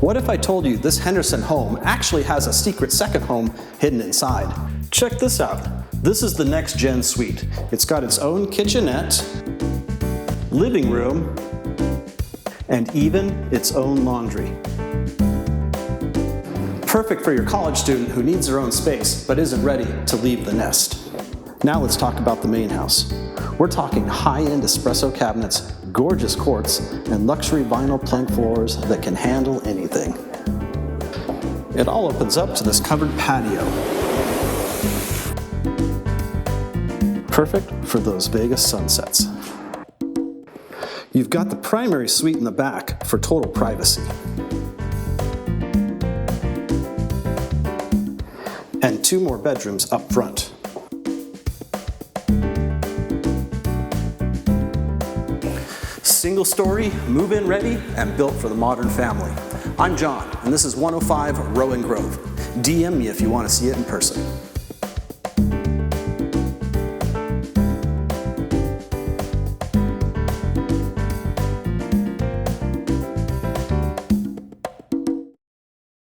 What if I told you this Henderson home actually has a secret second home hidden inside? Check this out. This is the next gen suite. It's got its own kitchenette, living room, and even its own laundry. Perfect for your college student who needs their own space but isn't ready to leave the nest. Now let's talk about the main house. We're talking high-end espresso cabinets, gorgeous quartz, and luxury vinyl plank floors that can handle anything. It all opens up to this covered patio. Perfect for those Vegas sunsets. You've got the primary suite in the back for total privacy. And 2 more bedrooms up front. Single story, move-in ready, and built for the modern family. I'm John, and this is 105 Rowan Grove. DM me if you want to see it in person.